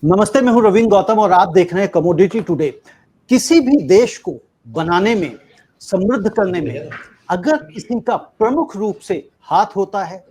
नमस्ते, मैं हूं रविंद्र गौतम और आप देख रहे हैं कमोडिटी टुडे। किसी भी देश को बनाने में, समृद्ध करने में अगर किसी का प्रमुख रूप से हाथ होता है,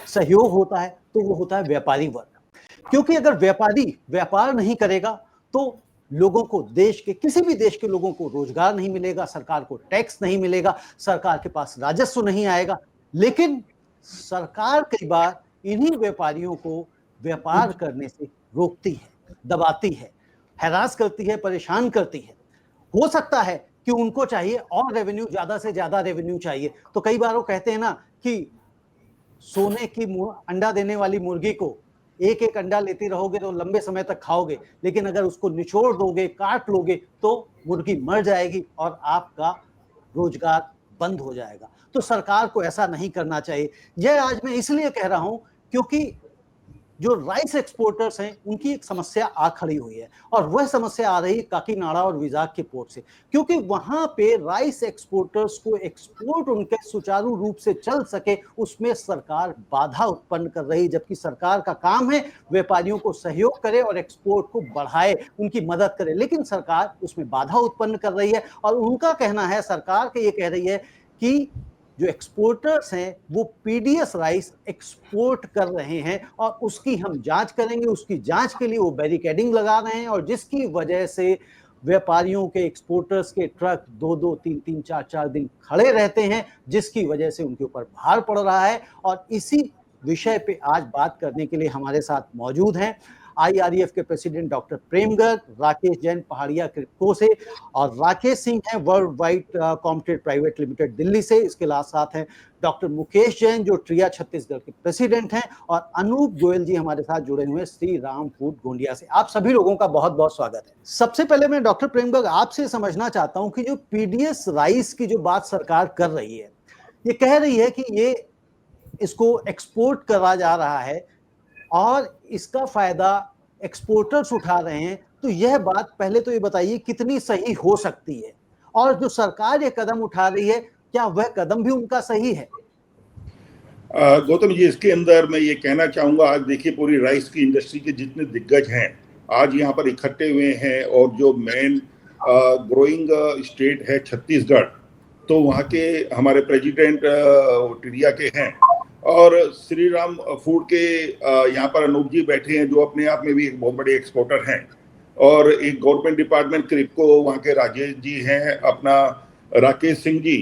सहयोग होता है, तो वो होता है व्यापारी वर्ग। क्योंकि अगर व्यापारी व्यापार नहीं करेगा तो लोगों को, देश के किसी भी देश के लोगों को रोजगार नहीं मिलेगा, सरकार को टैक्स नहीं मिलेगा, सरकार के पास राजस्व नहीं आएगा। लेकिन सरकार कई बार इन्हीं व्यापारियों को व्यापार करने से रोकती है, दबाती है, हैरास करती है, परेशान करती है। हो सकता है कि उनको चाहिए और रेवेन्यू, ज्यादा से ज्यादा रेवेन्यू चाहिए। तो कई बार वो कहते हैं ना कि सोने की अंडा देने वाली मुर्गी को एक एक अंडा लेती रहोगे तो लंबे समय तक खाओगे, लेकिन अगर उसको निचोड़ दोगे, काट लोगे, तो मुर्गी मर जाएगी और आपका रोजगार बंद हो जाएगा। तो सरकार को ऐसा नहीं करना चाहिए। यह आज मैं इसलिए कह रहा हूं क्योंकि जो राइस एक्सपोर्टर्स हैं उनकी एक समस्या आ खड़ी हुई है, और वह समस्या आ रही है काकीनाडा और विजाग के पोर्ट से। क्योंकि वहां पे राइस एक्सपोर्टर्स को एक्सपोर्ट उनके सुचारू रूप से चल सके, उसमें सरकार बाधा उत्पन्न कर रही, जबकि सरकार का काम है व्यापारियों को सहयोग करे और एक्सपोर्ट को बढ़ाए, उनकी मदद करे। लेकिन सरकार उसमें बाधा उत्पन्न कर रही है, और उनका कहना है, सरकार के ये कह रही है कि जो एक्सपोर्टर्स हैं वो पीडीएस राइस एक्सपोर्ट कर रहे हैं और उसकी हम जांच करेंगे। उसकी जांच के लिए वो बैरिकेडिंग लगा रहे हैं, और जिसकी वजह से व्यापारियों के, एक्सपोर्टर्स के ट्रक 2-2, 3-3, 4-4 दिन खड़े रहते हैं, जिसकी वजह से उनके ऊपर भार पड़ रहा है। और इसी विषय पे आज बात करने के लिए हमारे साथ मौजूद हैं आईआरईएफ के प्रेसिडेंट डॉक्टर प्रेम गर्ग, राकेश जैन पहाड़िया क्रिप्को से, और राकेश सिंह हैं world wide competed private limited Delhi से। इसके साथ हैं डॉक्टर मुकेश जैन जो ट्रिया छत्तीसगढ़ के प्रेसिडेंट हैं, और अनूप गोयल जी हमारे साथ जुड़े हुए हैं श्री राम फूड गोंदिया से। आप सभी लोगों का बहुत बहुत स्वागत है। सबसे पहले मैं डॉक्टर प्रेम गर्ग आपसे समझना चाहता हूं कि जो पीडीएस राइस की जो बात सरकार कर रही है, ये कह रही है कि ये इसको एक्सपोर्ट करा जा रहा है और इसका फायदा एक्सपोर्टर्स उठा रहे हैं। तो यह बात पहले तो ये बताइए कितनी सही हो सकती है, और जो सरकार ये कदम उठा रही है, क्या वह कदम भी उनका सही है? गौतम जी, इसके अंदर मैं ये कहना चाहूंगा, आज देखिए पूरी राइस की इंडस्ट्री के जितने दिग्गज हैं आज यहाँ पर इकट्ठे हुए हैं, और जो मेन ग्रोइंग स्टेट है छत्तीसगढ़, तो वहाँ के हमारे प्रेसिडेंट टिडिया के हैं, और श्री राम फूड के यहाँ पर अनूप जी बैठे हैं जो अपने आप में भी एक बहुत बड़े एक्सपोर्टर हैं, और एक गवर्नमेंट डिपार्टमेंट क्रिप्को वहाँ के राजेश जी हैं, अपना राकेश सिंह जी।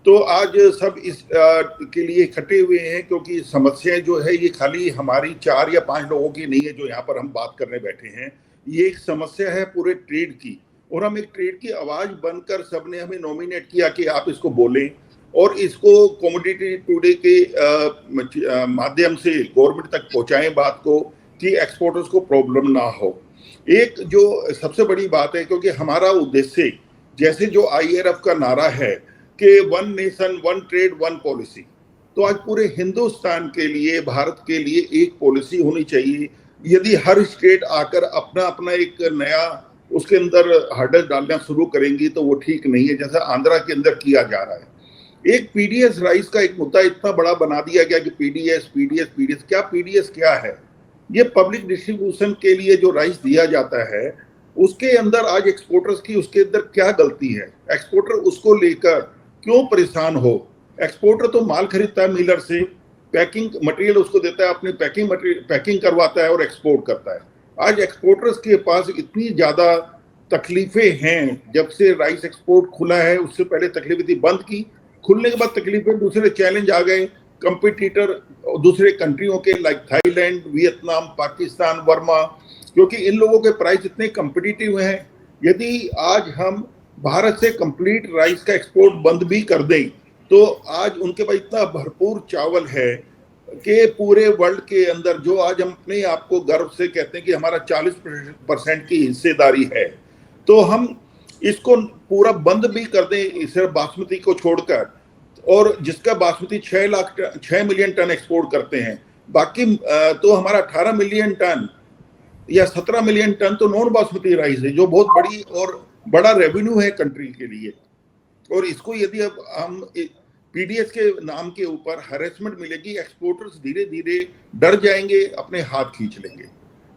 तो आज सब इस के लिए इकट्ठे हुए हैं, क्योंकि समस्याएं जो है ये खाली हमारी 4 या 5 लोगों की नहीं है जो यहाँ पर हम बात करने बैठे हैं। ये एक समस्या है पूरे ट्रेड की, और हम एक ट्रेड की आवाज बनकर सबने हमें नॉमिनेट किया कि आप इसको बोलें और इसको कमोडिटी टुडे के माध्यम से गवर्नमेंट तक पहुंचाएं बात को, कि एक्सपोर्टर्स को प्रॉब्लम ना हो। एक जो सबसे बड़ी बात है, क्योंकि हमारा उद्देश्य, जैसे जो आईआरएफ का नारा है कि 1 नेशन 1 ट्रेड 1 पॉलिसी, तो आज पूरे हिंदुस्तान के लिए, भारत के लिए एक पॉलिसी होनी चाहिए। यदि हर स्टेट आकर अपना अपना एक नया उसके अंदर हर्डल डालना शुरू करेंगी तो वो ठीक नहीं है, जैसा आंध्रा के अंदर किया जा रहा है। एक पीडीएस राइस का एक मुद्दा इतना बड़ा बना दिया गया कि पीडीएस पीडीएस पीडीएस, क्या पीडीएस क्या है? ये पब्लिक डिस्ट्रीब्यूशन के लिए जो राइस दिया जाता है, उसके अंदर आज एक्सपोर्टर्स की उसके अंदर क्या गलती है? एक्सपोर्टर उसको लेकर क्यों परेशान हो? एक्सपोर्टर तो माल खरीदता है मिलर से, पैकिंग मटेरियल उसको देता है, अपनी पैकिंग करवाता है और एक्सपोर्ट करता है। आज एक्सपोर्टर्स के पास इतनी ज्यादा तकलीफें हैं, जब से राइस एक्सपोर्ट खुला है, उससे पहले तकलीफें थी, बंद की, खुलने के बाद तकलीफें, दूसरे चैलेंज आ गए, कंपिटिटर दूसरे कंट्रियों के, like Thailand, Vietnam, Pakistan, Verma, क्योंकि इन लोगों के प्राइस इतने कंपिटिटिव हैं। यदि आज हम भारत से कंप्लीट राइस का एक्सपोर्ट बंद भी कर दें, तो आज उनके पास इतना भरपूर चावल है कि पूरे वर्ल्ड के अंदर, जो आज हम अपने आप को गर्व से कहते हैं कि हमारा 40% की हिस्सेदारी है, तो हम इसको पूरा बंद भी कर दें सिर्फ बासमती को छोड़कर, और जिसका बासमती 6 मिलियन टन एक्सपोर्ट करते हैं, बाकी तो हमारा 18 मिलियन टन या 17 मिलियन टन तो नॉन बासमती राइस है, जो बहुत बड़ी और बड़ा रेवेन्यू है कंट्री के लिए। और इसको यदि अब हम पीडीएस के नाम के ऊपर हैरेसमेंट मिलेगी, एक्सपोर्टर्स धीरे धीरे डर जाएंगे, अपने हाथ खींच लेंगे।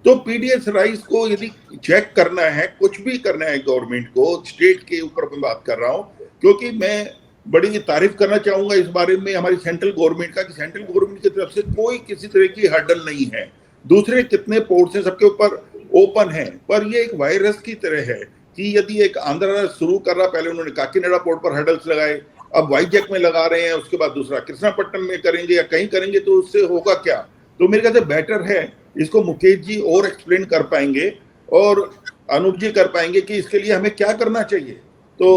तो पीडीएस राइस को यदि चेक करना है, कुछ भी करना है गवर्नमेंट को, स्टेट के ऊपर मैं बात कर रहा हूं, क्योंकि मैं बड़ी तारीफ करना चाहूंगा इस बारे में हमारी सेंट्रल गवर्नमेंट का कि सेंट्रल गवर्नमेंट की तरफ से कोई किसी तरह की हर्डल नहीं है। दूसरे कितने पोर्ट्स हैं सबके ऊपर ओपन है, पर ये एक वायरस की तरह है कि यदि एक आंध्र शुरू कर रहा, पहले उन्होंने काकीनाडा पोर्ट पर हर्डल्स लगाए, अब वाइजैक में लगा रहे हैं, उसके बाद दूसरा कृष्णापट्टनम में करेंगे या कहीं करेंगे, तो उससे होगा क्या? तो मेरे ख्याल से बेटर है, इसको मुकेश जी और एक्सप्लेन कर पाएंगे और अनूप जी कर पाएंगे कि इसके लिए हमें क्या करना चाहिए। तो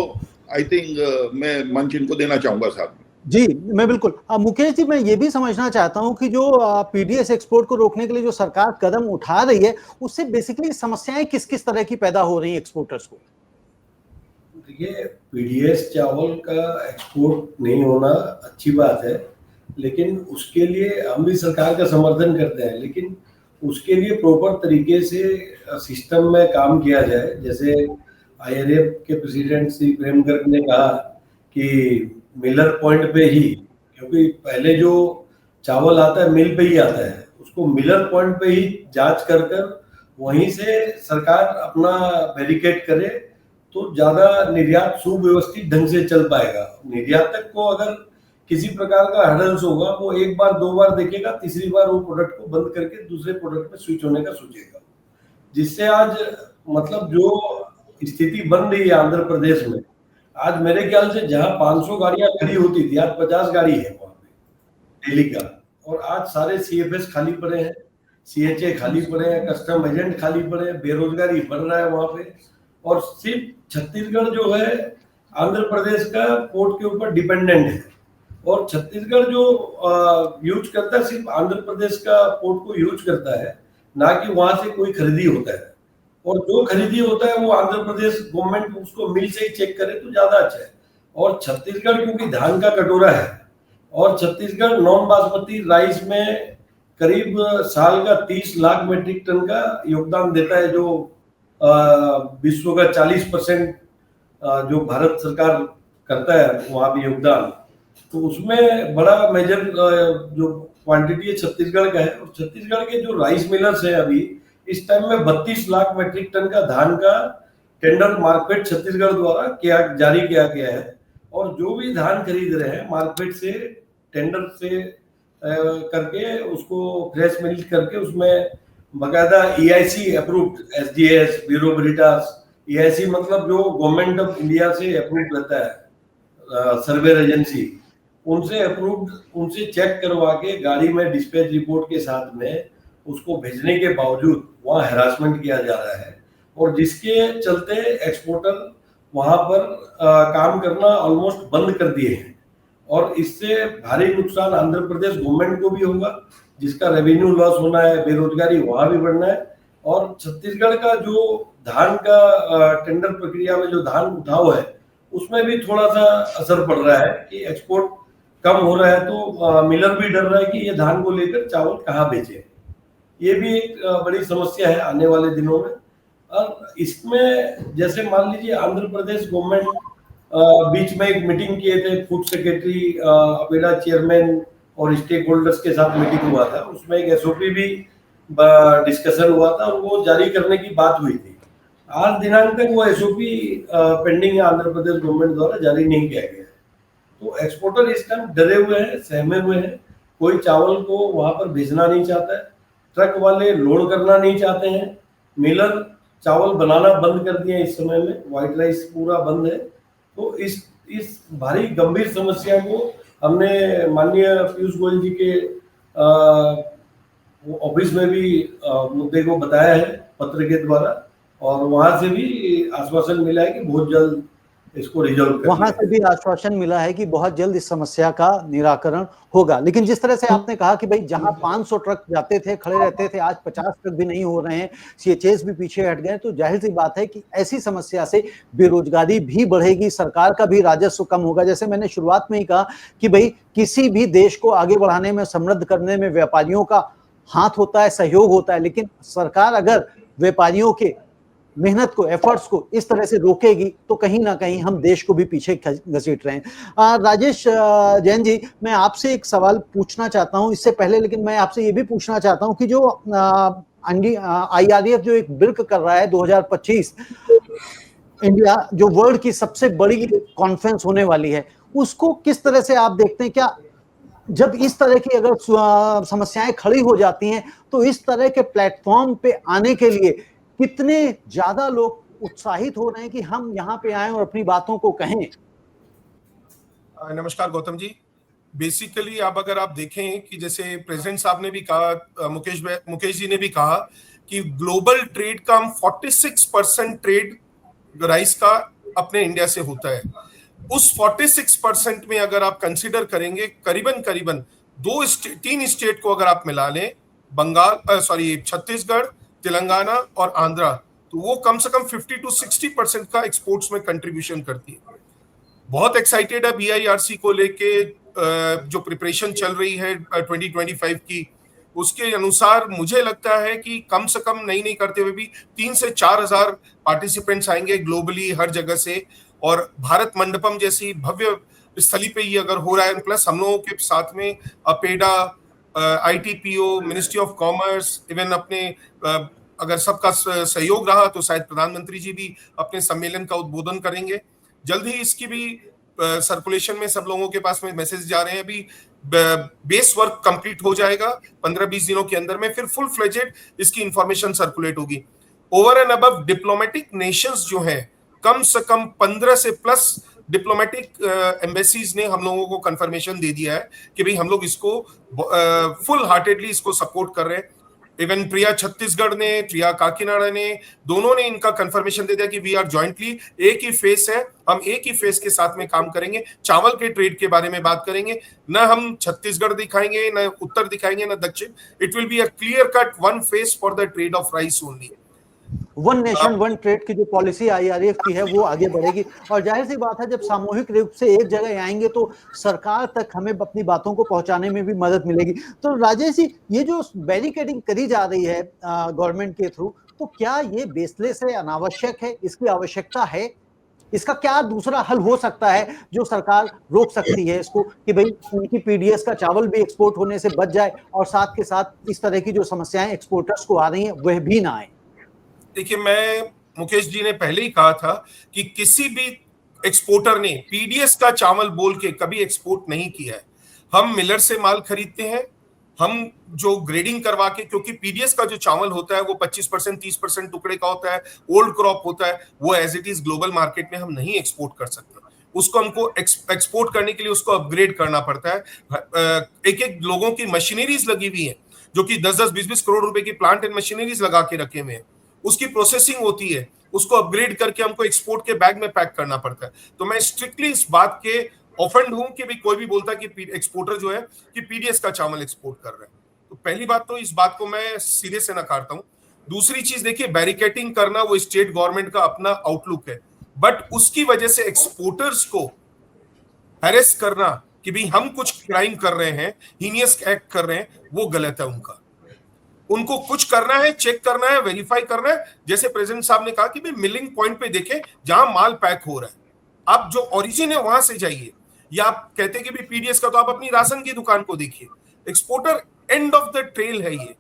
आई थिंक मैं मंच इनको देना चाहूंगा साथ में। जी मैं बिल्कुल मुकेश जी, मैं ये भी समझना चाहता हूं कि जो पीडीएस एक्सपोर्ट को रोकने के लिए जो सरकार कदम उठा रही है, उससे बेसिकली समस्याएं किस किस तरह की पैदा हो रही हैं एक्सपोर्टर्स को? देखिए, पीडीएस चावल का एक्सपोर्ट नहीं होना अच्छी बात है, लेकिन उसके लिए हम भी सरकार का समर्थन करते हैं, लेकिन उसके लिए प्रॉपर तरीके से सिस्टम में काम किया जाए। जैसे आईआरएफ के प्रेसिडेंट श्री प्रेम गर्ग ने कहा कि मिलर पॉइंट पे ही, क्योंकि पहले जो चावल आता है मिल पे ही आता है, उसको मिलर पॉइंट पे ही जांच कर वहीं से सरकार अपना बैरिकेड करे तो ज्यादा निर्यात सुव्यवस्थित ढंग से चल पाएगा। निर्यातक को अगर किसी प्रकार का हर्डल्स होगा, वो एक बार दो बार देखेगा, तीसरी बार वो प्रोडक्ट को बंद करके दूसरे प्रोडक्ट में स्विच होने का सोचेगा, जिससे आज मतलब जो स्थिति बन रही है आंध्र प्रदेश में, आज मेरे ख्याल से जहां 500 गाड़ियां खड़ी होती थी, आज 50 गाड़ी है वहां पे डेली का, और आज सारे सीएफएस खाली पड़े हैं, सीएचए खाली पड़े हैं, कस्टम एजेंट खाली पड़े हैं, बेरोजगारी बढ़ रहा है वहां पे। और सिर्फ छत्तीसगढ़ जो है आंध्र प्रदेश का पोर्ट के ऊपर डिपेंडेंट है, और छत्तीसगढ़ जो यूज करता है सिर्फ आंध्र प्रदेश का पोर्ट को यूज करता है, ना कि वहां से कोई खरीदी होता है। और जो खरीदी होता है वो आंध्र प्रदेश गवर्नमेंट उसको मिल से ही चेक करे तो ज्यादा अच्छा है। और छत्तीसगढ़ क्योंकि धान का कटोरा है, और छत्तीसगढ़ नॉन बासमती राइस में करीब साल का 30 लाख मेट्रिक टन का योगदान देता है, जो विश्व का 40% जो भारत सरकार करता है वहां भी योगदान, तो उसमें बड़ा मेजर जो क्वांटिटी है छत्तीसगढ़ का है। और छत्तीसगढ़ के जो राइस मिलर्स है अभी इस टाइम में 32 लाख मेट्रिक टन का धान का टेंडर मार्केट छत्तीसगढ़ द्वारा जारी किया गया है, और जो भी धान खरीद रहे हैं मार्केट से टेंडर से करके उसको फ्रेश मिल करके उसमें बकायदा EIC approved, SGS, bureau Veritas, EIC मतलब जो गवर्नमेंट ऑफ इंडिया से अप्रूव्ड रहता है, सर्वे एजेंसी, उनसे अप्रूव्ड, उनसे चेक करवा के गाड़ी में डिस्पैच रिपोर्ट के साथ में उसको भेजने के बावजूद वहाँ हैरासमेंट किया जा रहा है, और जिसके चलते एक्सपोर्टर वहां पर काम करना ऑलमोस्ट बंद कर दिए हैं। और इससे भारी नुकसान आंध्र प्रदेश गवर्नमेंट को भी होगा, जिसका रेवेन्यू लॉस होना है, बेरोजगारी वहां भी बढ़ना है। और छत्तीसगढ़ का जो धान का टेंडर प्रक्रिया में जो धान उठाव है उसमें भी थोड़ा सा असर पड़ रहा है कि एक्सपोर्ट कम हो रहा है, तो मिलर भी डर रहा है कि ये धान को लेकर चावल कहाँ बेचे। ये भी एक बड़ी समस्या है आने वाले दिनों में। और इसमें जैसे मान लीजिए आंध्र प्रदेश गवर्नमेंट बीच में एक मीटिंग किए थे, फूड सेक्रेटरी, अपेडा चेयरमैन और स्टेक होल्डर्स के साथ मीटिंग हुआ था, उसमें एक एसओपी भी डिस्कशन हुआ था और वो जारी करने की बात हुई थी। आज दिनांक तक वो एसओपी पेंडिंग है, आंध्र प्रदेश गवर्नमेंट द्वारा जारी नहीं किया गया है। तो एक्सपोर्टर इस टाइम डरे हुए हैं, सहमे हुए हैं, कोई चावल को वहां पर भेजना नहीं चाहता है, ट्रक वाले लोड करना नहीं चाहते हैं, मिलर चावल बनाना बंद कर दिए इस समय में, व्हाइट राइस पूरा बंद है। तो इस भारी गंभीर समस्या को हमने माननीय पीयूष गोयल जी के ऑफिस में भी मुद्दे को बताया है पत्र के द्वारा, और वहां से भी आश्वासन मिला है कि बहुत जल्द इसको रिजॉल्व कर, वहां से भी आश्वासन मिला है कि बहुत जल्द इस समस्या का निराकरण होगा। लेकिन जिस तरह से आपने कहा कि भाई जहां 500 ट्रक जाते थे, खड़े रहते थे, आज 50 ट्रक भी नहीं हो रहे हैं, सीएचएस भी पीछे हट गए, तो जाहिर सी बात है कि ऐसी समस्या से बेरोजगारी भी बढ़ेगी, सरकार का भी राजस्व कम होगा। जैसे मैंने शुरुआत में ही कहा कि भाई किसी भी देश को आगे बढ़ाने में, समृद्ध करने में व्यापारियों का हाथ होता है, सहयोग होता है, लेकिन सरकार अगर व्यापारियों के मेहनत को, एफर्ट्स को इस तरह से रोकेगी तो कहीं ना कहीं हम देश को भी पीछे घसीट रहे हैं। राजेश जैन जी, मैं आपसे एक सवाल पूछना चाहता हूं इससे पहले, लेकिन मैं आपसे ये भी पूछना चाहता हूं कि जो IRF जो एक बिल्क कर रहा है 2025, इंडिया जो वर्ल्ड की सबसे बड़ी कॉन्फ्रेंस होने वाली है, उसको किस तरह से आप देखते हैं? क्या जब इस तरह की अगर समस्याएं खड़ी हो जाती हैं तो इस तरह के प्लेटफॉर्म पे आने के लिए कितने ज्यादा लोग उत्साहित हो रहे हैं कि हम यहाँ पे आए और अपनी बातों को कहें? नमस्कार गौतम जी। बेसिकली अगर आप देखें कि जैसे प्रेसिडेंट साहब ने भी कहा, मुकेश जी ने भी कहा कि ग्लोबल ट्रेड का हम 46% ट्रेड राइस का अपने इंडिया से होता है। उस 46% में अगर आप कंसीडर करेंगे करीबन तीन स्टेट को अगर आप मिला लें, छत्तीसगढ़, तेलंगाना और आंध्रा, तो वो कम से कम 50 to 60% का एक्सपोर्ट्स में कंट्रीब्यूशन करती है। बहुत एक्साइटेड है BIRC को लेके, जो प्रिपरेशन चल रही है 2025 की, उसके अनुसार मुझे लगता है कि कम से कम नहीं करते हुए भी 3 से 4 हजार पार्टिसिपेंट्स आएंगे ग्लोबली हर जगह से। और भारत मंडपम जैसी भव्य स्थली पे ये अगर हो रहा है, प्लस हम लोगों के साथ में APEDA, ITPO, ministry of commerce, even अपने अगर सबका सहयोग रहा तो शायद प्रधानमंत्री जी भी अपने सम्मेलन का उद्बोधन करेंगे। जल्द ही इसकी भी सर्कुलेशन में सब लोगों के पास में मैसेज जा रहे हैं। अभी बेस वर्क कंप्लीट हो जाएगा 15-20 दिनों के अंदर में, फिर फुल फ्लेजेड इसकी इंफॉर्मेशन सर्कुलेट होगी। Over and above diplomatic Nations जो हैं, कम से कम 15 से प्लस डिप्लोमेटिक एम्बेसीज ने हम लोगों को कंफर्मेशन दे दिया है कि भाई हम लोग इसको फुल हार्टेडली इसको सपोर्ट कर रहे हैं। इवन प्रिया छत्तीसगढ़ ने, प्रिया काकीनाडा ने, दोनों ने इनका कंफर्मेशन दे दिया कि वी आर जॉइंटली, एक ही फेस है, हम एक ही फेस के साथ में काम करेंगे। चावल के ट्रेड के बारे में बात करेंगे, ना हम छत्तीसगढ़ दिखाएंगे, ना उत्तर दिखाएंगे, ना दक्षिण। It will be a clear cut one face for the trade off rice only. One nation one trade की जो पॉलिसी IRF की है वो आगे बढ़ेगी, और जाहिर सी बात है जब सामूहिक रूप से एक जगह आएंगे तो सरकार तक हमें अपनी बातों को पहुंचाने में भी मदद मिलेगी। तो राजेश जी, ये जो बैरिकेडिंग करी जा रही है गवर्नमेंट के थ्रू, तो क्या ये बेसलेस है, अनावश्यक है, इसकी आवश्यकता है? इसका क्या दूसरा हल हो सकता है जो सरकार रोक सकती है इसको, कि भाई उनकी PDS का चावल भी एक्सपोर्ट होने से बच जाए और साथ के साथ इस तरह की जो समस्याएं एक्सपोर्टर्स को आ रही हैं वह भी ना आए? देखिए, मुकेश जी ने पहले ही कहा था कि किसी भी एक्सपोर्टर ने PDS का चावल बोल के कभी एक्सपोर्ट नहीं किया है। हम मिलर से माल खरीदते हैं, हम जो ग्रेडिंग करवा के, क्योंकि PDS का जो चावल होता है वो 25% 30% टुकड़े का होता है, ओल्ड क्रॉप होता है, वो as it is global market में हम नहीं एक्सपोर्ट कर सकते। उसको हमको एक्सपोर्ट करने के लिए उसको अपग्रेड करना पड़ता है। एक लोगों की मशीनरीज लगी हुई है जो कि 10-10, 20-20 करोड़ रुपए की प्लांट एंड मशीनरीज लगा के रखे हुए हैं, उसकी प्रोसेसिंग होती है, उसको अपग्रेड करके हमको एक्सपोर्ट के बैग में पैक करना पड़ता है। तो मैं स्ट्रिक्टली इस बात के ऑफेंड हूं कि भी कोई भी बोलता है कि एक्सपोर्टर जो है कि PDS का चावल एक्सपोर्ट कर रहा है। तो पहली बात तो इस बात को मैं सीधे से नकारता हूं। दूसरी चीज देखिए, बैरिकेटिंग करना वो स्टेट गवर्नमेंट का अपना आउटलुक है, बट उसकी वजह से एक्सपोर्टर्स को हैरेस करना कि भाई हम कुछ क्राइम कर रहे हैं, हीनियस एक्ट कर रहे हैं, वो गलत है। उनको कुछ करना है, चेक करना है, वेरीफाई करना है। जैसे प्रेसिडेंट साहब ने कहा कि भाई मिलिंग पॉइंट पे देखें जहां माल पैक हो रहा है, आप जो ओरिजिन है वहां से जाइए। या आप कहते हैं कि भाई PDS का तो आप अपनी राशन की दुकान को देखिए। Exporter end of the trail है ये,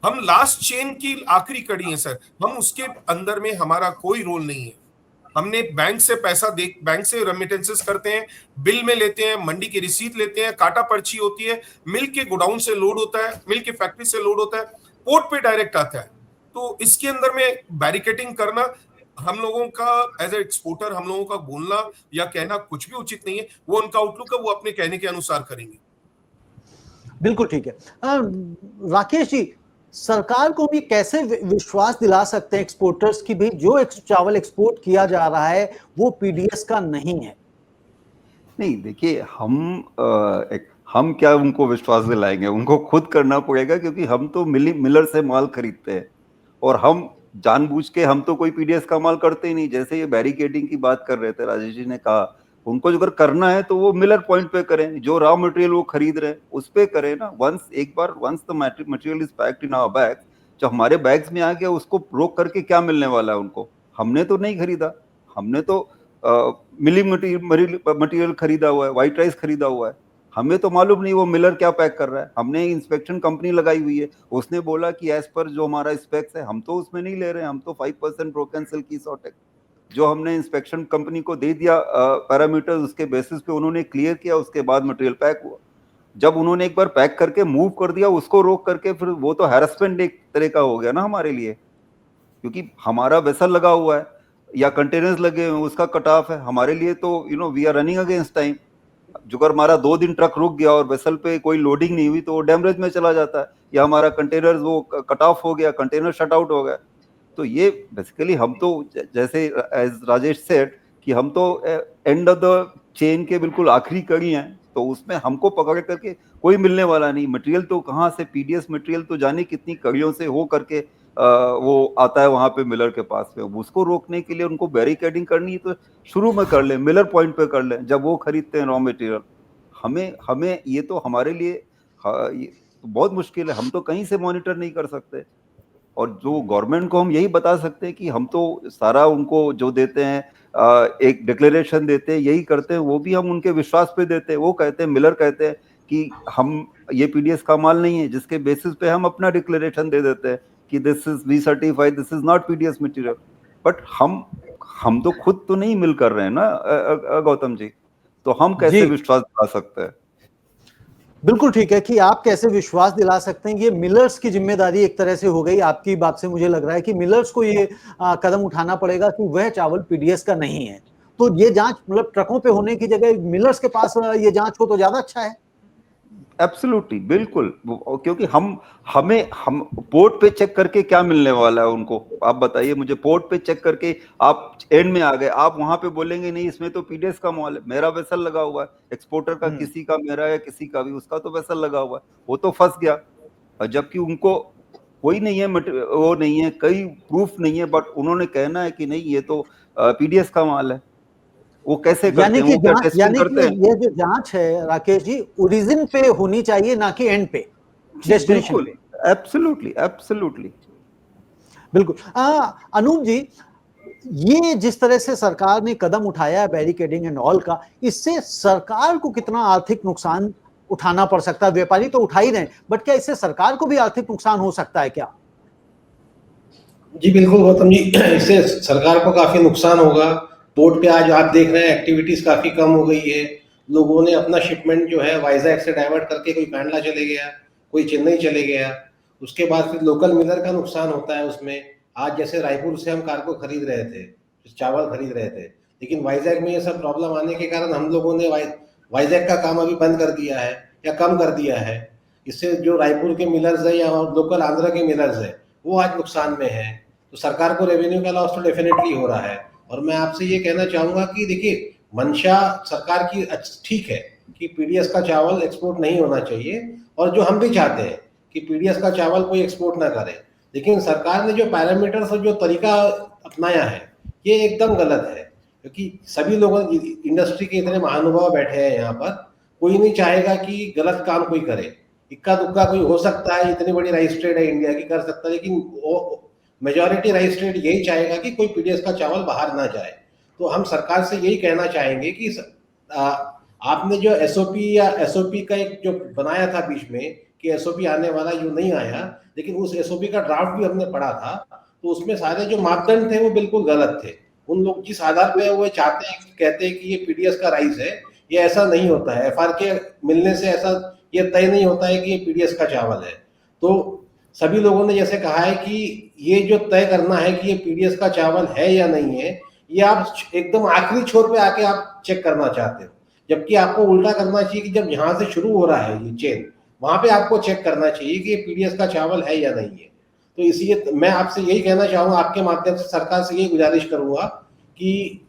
हम लास्ट चेन की आखिरी कड़ी है सर, हम उसके अंदर में हमारा कोई रोल नहीं है। हमने बैंक से पैसा बैंक से रेमिटेंसेस करते हैं, बिल में लेते हैं, मंडी की रिसीट लेते हैं, काटा पर्ची होती है, मिल के गोडाउन से लोड होता है, मिल के फैक्ट्री से लोड होता है, पोर्ट पे डायरेक्ट आता है। तो इसके अंदर में बैरिकेटिंग करना हम लोगों का एज ए एक्सपोर्टर, हम लोगों का बोलना या कहना कुछ भी उचित नहीं है। वो उनका आउटलुक है, वो अपने कहने के अनुसार करेंगे। बिल्कुल ठीक है। राकेश जी, सरकार को भी कैसे विश्वास दिला सकते हैं एक्सपोर्टर्स की भी जो चावल एक्सपोर्ट किया जा रहा है वो PDS का नहीं है? नहीं, देखिए, हम क्या उनको विश्वास दिलाएंगे, उनको खुद करना पड़ेगा, क्योंकि हम तो मिलर से माल खरीदते हैं और हम जानबूझ के, हम तो कोई PDS का माल करते ही नहीं। जैसे ये बैरिकेडिंग की बात कर रहे थे, राजेश जी ने कहा, उनको अगर करना है तो वो मिलर पॉइंट पे करें, जो रॉ मटेरियल वो खरीद रहे हैं उस पे करें ना। Once the material is packed in our bag, जो हमारे बैग्स में आ गया, उसको रोक करके क्या मिलने वाला है उनको? हमने तो नहीं खरीदा, हमने तो मिलिंग मटेरियल खरीदा हुआ है, व्हाइट राइस खरीदा हुआ है। हमें तो मालूम नहीं वो मिलर क्या पैक कर रहा है। हमने इंस्पेक्शन कंपनी लगाई हुई है, उसने बोला कि एज पर जो हमारा स्पेक्स है, हम तो उसमें नहीं ले रहे हैं, हम तो 5% ब्रोकन सिल्क की सॉटेक जो हमने इंस्पेक्शन कंपनी को दे दिया पैरामीटर्स, उसके बेसिस पे उन्होंने क्लियर किया, उसके बाद मटेरियल पैक हुआ। जब उन्होंने एक बार पैक करके मूव कर दिया, उसको रोक करके, फिर वो तो हैरेसमेंट एक तरह का हो गया ना हमारे लिए, क्योंकि हमारा वेसल लगा हुआ है या कंटेनर्स लगे हुए हैं, उसका कट ऑफ है हमारे लिए, तो we are running against time. जो अगर हमारा 2 दिन ट्रक रुक गया और वेसल पे कोई लोडिंग नहीं हुई तो वो डैमेज में चला जाता है, या हमारा कंटेनर वो कट ऑफ हो गया, कंटेनर शट आउट हो गया। तो ये बेसिकली हम तो जैसे एज राजेश सेड कि हम तो एंड ऑफ द चेन के बिल्कुल आखिरी कड़ी हैं, तो उसमें हमको पकड़ करके कोई मिलने वाला नहीं। मटेरियल तो कहाँ से, पीडीएस मटेरियल तो जाने कितनी कड़ियों से हो करके वो आता है वहां पे मिलर के पास में। उसको रोकने के लिए उनको बैरिकेडिंग करनी है तो शुरू में कर ले, मिलर पॉइंट पे कर ले, जब वो खरीदते हैं रॉ मटेरियल। हमें ये तो हमारे लिए ये तो बहुत मुश्किल है, हम तो कहीं से मॉनिटर नहीं कर सकते। और जो गवर्नमेंट को हम यही बता सकते हैं कि हम तो सारा उनको जो देते हैं, एक डिक्लेरेशन देते हैं, यही करते हैं, वो भी हम उनके विश्वास पे देते हैं। वो कहते हैं, मिलर कहते हैं कि हम ये पीडीएस का माल नहीं है, जिसके बेसिस पे हम अपना डिक्लेरेशन दे देते हैं कि this is we certified, this is not PDS material. But हम तो खुद तो नहीं मिल कर रहे हैं ना गौतम जी, तो हम कैसे विश्वास दिला सकते हैं? बिल्कुल ठीक है कि आप कैसे विश्वास दिला सकते हैं, ये मिलर्स की जिम्मेदारी एक तरह से हो गई। आपकी बात से मुझे लग रहा है कि मिलर्स को ये कदम उठाना पड़ेगा कि वह चावल पीडीएस का नहीं है। तो ये जांच मतलब ट्रकों पे होने की जगह मिलर्स के पास ये जांच हो तो ज्यादा अच्छा है। एब्सोल्युटली, बिल्कुल, क्योंकि हम पोर्ट पे चेक करके क्या मिलने वाला है उनको? आप बताइए मुझे, पोर्ट पे चेक करके आप एंड में आ गए, आप वहां पे बोलेंगे नहीं इसमें तो पीडीएस का माल है, मेरा वेसल लगा हुआ है, एक्सपोर्टर का किसी का, मेरा या किसी का भी, उसका तो वेसल लगा हुआ है, वो तो फंस गया। और जबकि उनको कोई नहीं है, वो नहीं है, कई प्रूफ नहीं है, बट उन्होंने कहना है कि नहीं ये तो पीडीएस का माल है। वो कैसे करते यानी हैं? कि वो क्या जांच, टेस्टिंग यानी करते कि हैं? ये जो जांच है राकेश जी, ओरिजिन पे होनी चाहिए ना कि एंड पे, डेस्टिनेशन पे। एब्सोल्युटली, एब्सोल्युटली, बिल्कुल। अनूप जी, ये जिस तरह से सरकार ने कदम उठाया है बैरिकेडिंग एंड ऑल का, इससे सरकार को कितना आर्थिक नुकसान उठाना पड़ सकता है? व्यापारी तो उठा ही रहे, बट क्या इससे सरकार को भी आर्थिक नुकसान हो सकता है क्या? जी बिल्कुल गौतम जी, इससे सरकार को काफी नुकसान होगा। पोर्ट पे आज आप देख रहे हैं एक्टिविटीज काफी कम हो गई है। लोगों ने अपना शिपमेंट जो है वाइजैक से डाइवर्ट करके कोई कांडला चले गया, कोई चेन्नई चले गया, उसके बाद फिर लोकल मिलर का नुकसान होता है उसमें। आज जैसे रायपुर से हम कार्गो खरीद रहे थे, चावल खरीद रहे थे, लेकिन वाइजैक में ये सब प्रॉब्लम आने के कारण हम लोगों ने वाइजैक का काम अभी बंद कर दिया है या कम कर दिया है। इससे जो रायपुर के मिलर्स है या लोकल आंध्र के मिलर्स है वो आज नुकसान में है। तो सरकार को रेवेन्यू का लॉस तो डेफिनेटली हो रहा है। और मैं आपसे ये कहना चाहूंगा कि देखिए, मंशा सरकार की ठीक है कि पीडीएस का चावल एक्सपोर्ट नहीं होना चाहिए, और जो हम भी चाहते हैं कि पीडीएस का चावल कोई एक्सपोर्ट ना करे, लेकिन सरकार ने जो पैरामीटर्स और जो तरीका अपनाया है ये एकदम गलत है। क्योंकि सभी लोगों, इंडस्ट्री के इतने महानुभाव बैठे हैं यहाँ पर, कोई नहीं चाहेगा कि गलत काम कोई करे। इक्का दुक्का कोई हो सकता है, इतनी बड़ी राइस ट्रेड है इंडिया की, कर सकता है, लेकिन मेजॉरिटी राइस ट्रेड यही चाहेगा कि कोई पीडीएस का चावल बाहर ना जाए। तो हम सरकार से यही कहना चाहेंगे कि आपने जो एसओपी का एक जो बनाया था बीच में कि एसओपी आने वाला, जो नहीं आया, लेकिन उस एसओपी का ड्राफ्ट भी हमने पढ़ा था, तो उसमें सारे जो मापदंड थे वो बिल्कुल गलत थे। उन लोग जिस आधार पे वो चाहते हैं, कहते हैं कि ये पीडीएस का राइस है, ये ऐसा नहीं होता है। एफआरके मिलने से ऐसा ये तय नहीं होता है कि ये पीडीएस का चावल है। तो सभी लोगों ने जैसे कहा है कि ये जो तय करना है कि ये पीडीएस का चावल है या नहीं है, ये आप एकदम आखिरी छोर पे आके आप चेक करना चाहते हो, जबकि आपको उल्टा करना चाहिए कि जब यहाँ से शुरू हो रहा है ये चेन, वहां पे आपको चेक करना चाहिए कि ये पीडीएस का चावल है या नहीं है। तो इसलिए मैं आपसे यही कहना चाहूंगा, आपके माध्यम से सरकार से यही गुजारिश करूंगा कि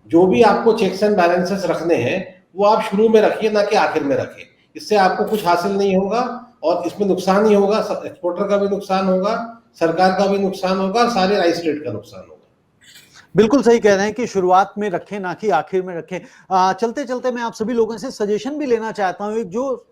जो भी आपको चेक्स एंड बैलेंसेस रखने हैं वो आप शुरू में रखिए, ना कि आखिर में रखें। इससे आपको कुछ हासिल नहीं होगा और इसमें नुकसान ही होगा, एक्सपोर्टर का भी नुकसान होगा, सरकार का भी नुकसान होगा, सारे राइस ट्रेड का नुकसान होगा। बिल्कुल सही कह रहे हैं कि शुरुआत में रखें ना कि आखिर में रखें। चलते चलते मैं आप सभी लोगों से सजेशन भी लेना चाहता हूं, जो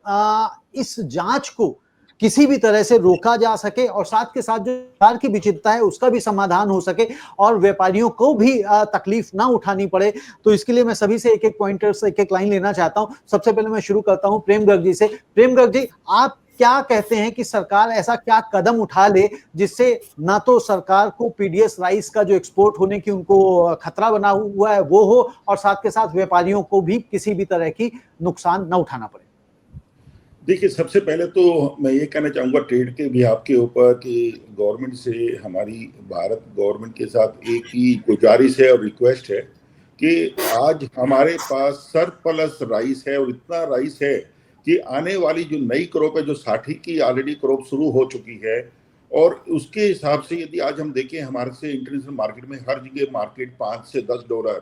इस जांच को किसी भी तरह से रोका जा सके और साथ के साथ जो सरकार की विचित्रता है उसका भी समाधान हो सके और व्यापारियों को भी तकलीफ ना उठानी पड़े। तो इसके लिए मैं सभी से एक एक पॉइंटर्स, एक एक लाइन लेना चाहता हूं। सबसे पहले मैं शुरू करता हूं प्रेम गर्ग जी से। प्रेम गर्ग जी, आप क्या कहते हैं कि सरकार ऐसा क्या कदम उठा ले जिससे ना तो सरकार को पीडीएस राइस का जो एक्सपोर्ट होने की उनको खतरा बना हुआ है वो हो और साथ के साथ व्यापारियों को भी किसी भी तरह की नुकसान न उठाना पड़े? देखिए, सबसे पहले तो मैं ये कहना चाहूँगा ट्रेड के भी आपके ऊपर कि गवर्नमेंट से हमारी भारत गवर्नमेंट के साथ एक ही गुजारिश है और रिक्वेस्ट है कि आज हमारे पास सरप्लस राइस है और इतना राइस है कि आने वाली जो नई क्रॉप है, जो साठी की ऑलरेडी क्रॉप शुरू हो चुकी है, और उसके हिसाब से यदि आज हम देखें हमारे से इंटरनेशनल मार्केट में हर जगह मार्केट $5 से $10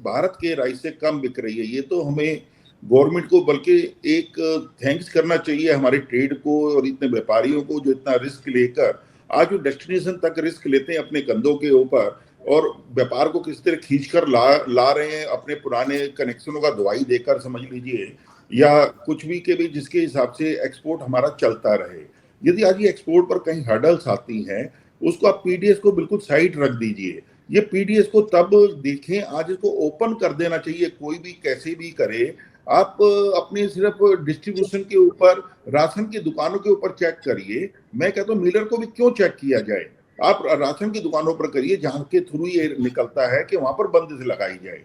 भारत के राइस से कम बिक रही है। ये तो हमें गवर्नमेंट को बल्कि एक थैंक्स करना चाहिए हमारे ट्रेड को और इतने व्यापारियों को जो इतना रिस्क लेकर आज जो डेस्टिनेशन तक रिस्क लेते हैं अपने कंधों के ऊपर और व्यापार को किस तरह खींच कर ला रहे हैं अपने पुराने कनेक्शनों का दवाई देकर समझ लीजिए, या कुछ भी के भी जिसके हिसाब से एक्सपोर्ट हमारा चलता रहे। यदि आज ये एक्सपोर्ट पर कहीं हर्डल्स आती हैं उसको आप पीडीएस को बिल्कुल साइड रख दीजिए। ये पीडीएस को तब देखें, आज इसको ओपन कर देना चाहिए, कोई भी कैसे भी करे। आप अपने सिर्फ डिस्ट्रीब्यूशन के ऊपर, राशन की दुकानों के ऊपर चेक करिए। मैं कहता हूँ मिलर को भी क्यों चेक किया जाए, आप राशन की दुकानों पर करिए जहां के थ्रू ये निकलता है कि वहां पर बंदिश लगाई जाए।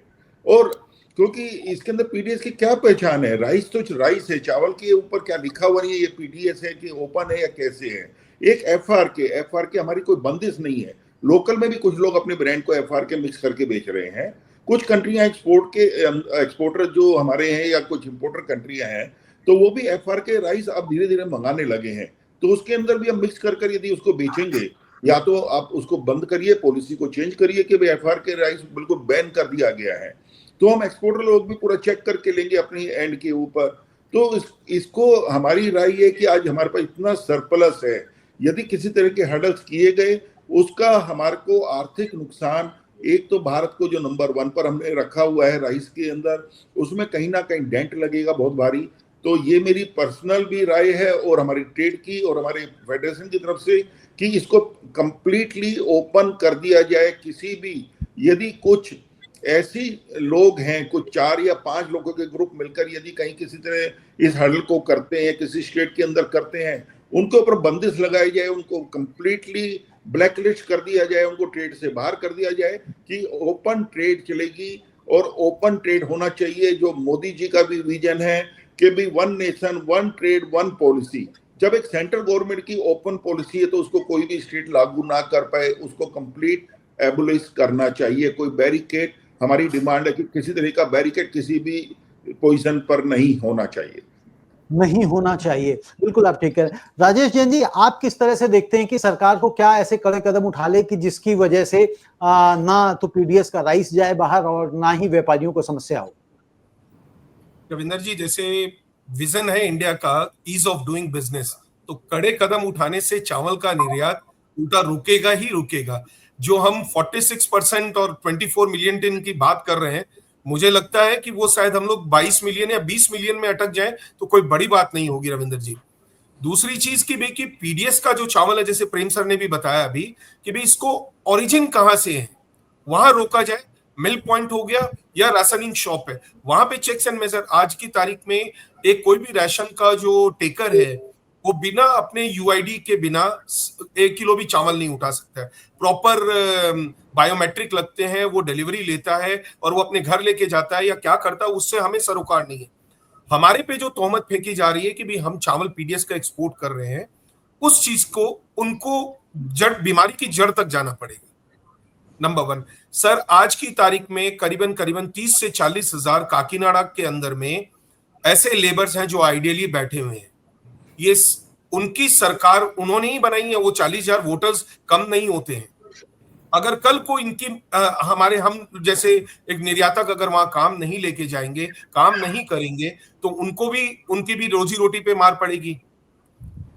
और क्योंकि इसके अंदर पीडीएस की क्या पहचान है, राइस तो राइस है, चावल के ऊपर क्या लिखा हुआ नहीं है ये पीडीएस है कि ओपन है या कैसे है। एक एफआरके हमारी कोई बंदिश नहीं है। लोकल में भी कुछ लोग अपने ब्रांड को एफआरके मिक्स करके बेच रहे हैं। कुछ कंट्रियां एक्सपोर्टर जो हमारे हैं या कुछ इंपोर्टर कंट्रियां हैं तो वो भी एफआरके राइस अब धीरे धीरे मंगाने लगे हैं। तो उसके अंदर भी हम मिक्स कर यदि उसको बेचेंगे, या तो आप उसको बंद करिए, पॉलिसी को चेंज करिए कि भाई एफआरके राइस बिल्कुल बैन कर दिया गया है, तो हम एक्सपोर्टर लोग भी पूरा चेक करके लेंगे अपनी एंड के ऊपर। तो इसको हमारी राय है कि आज हमारे पास इतना सरप्लस है, यदि किसी तरह के हर्डल्स किए गए उसका हमारे को आर्थिक नुकसान, एक तो भारत को जो नंबर 1 पर हमने रखा हुआ है राइस के अंदर, उसमें कहीं ना कहीं डेंट लगेगा बहुत भारी। तो ये मेरी पर्सनल भी राय है और हमारी ट्रेड की और हमारे फेडरेशन की तरफ से कि इसको कंप्लीटली ओपन कर दिया जाए। किसी भी यदि कुछ ऐसी लोग हैं, कुछ 4 या 5 लोगों के ग्रुप मिलकर यदि कहीं किसी तरह इस हर्डल को करते हैं, किसी स्टेट के अंदर करते हैं, उनके ऊपर बंदिश लगाई जाए, उनको कंप्लीटली ब्लैकलिस्ट कर दिया जाए, उनको ट्रेड से बाहर कर दिया जाए कि ओपन ट्रेड चलेगी। और ओपन ट्रेड होना चाहिए, जो मोदी जी का भी विजन है कि भी 1 नेशन 1 ट्रेड 1 पॉलिसी। जब एक सेंट्रल गवर्नमेंट की ओपन पॉलिसी है तो उसको कोई भी स्टेट लागू ना कर पाए, उसको कंप्लीट एबोलिश करना चाहिए। कोई बैरिकेड, हमारी डिमांड है कि किसी तरह का बैरिकेड किसी भी पोजीशन पर नहीं होना चाहिए। नहीं होना चाहिए, बिल्कुल आप ठीक कह रहे हैं। राजेश जैन जी, आप किस तरह से देखते हैं कि सरकार को क्या ऐसे कड़े कदम उठा ले कि जिसकी वजह से ना तो पीडीएस का राइस जाए बाहर और ना ही व्यापारियों को समस्या हो? रविंदर जी, जैसे विजन है इंडिया का ईज ऑफ डूइंग बिजनेस, तो कड़े कदम उठाने से चावल का निर्यात उल्टा रुकेगा ही रुकेगा। जो हम 46% और 24 मिलियन टन की बात कर रहे हैं, मुझे लगता है कि वो शायद हम लोग 22 मिलियन या 20 मिलियन में अटक जाए तो कोई बड़ी बात नहीं होगी रविंदर जी। दूसरी चीज की भी कि पीडीएस का जो चावल है, जैसे प्रेम सर ने भी बताया अभी कि भाई इसको ओरिजिन कहां से है वहां रोका जाए। मिल्क पॉइंट हो गया या राशनिंग शॉप है, वहां पे चेक्स एंड मेजर। आज की तारीख में एक कोई भी राशन का जो टेकर है वो बिना अपने यूआईडी के बिना 1 किलो भी चावल नहीं उठा सकता है। प्रॉपर बायोमेट्रिक लगते हैं, वो डिलीवरी लेता है और वो अपने घर लेके जाता है या क्या करता है, उससे हमें सरोकार नहीं है। हमारे पे जो तोहमत फेंकी जा रही है कि भी हम चावल पीडीएस का एक्सपोर्ट कर रहे हैं, उस चीज को उनको बीमारी की जड़ तक जाना पड़ेगा। नंबर 1 सर, आज की तारीख में करीबन 30 से 40 हजार काकीनाडा के अंदर में ऐसे लेबर्स हैं जो आइडियली बैठे हुए हैं। ये उनकी सरकार उन्होंने ही बनाई है। वो 40,000 वोटर्स कम नहीं होते हैं। अगर कल को इनकी हम जैसे एक निर्यातक अगर वहां काम नहीं लेके जाएंगे, काम नहीं करेंगे, तो उनकी भी रोजी रोटी पे मार पड़ेगी।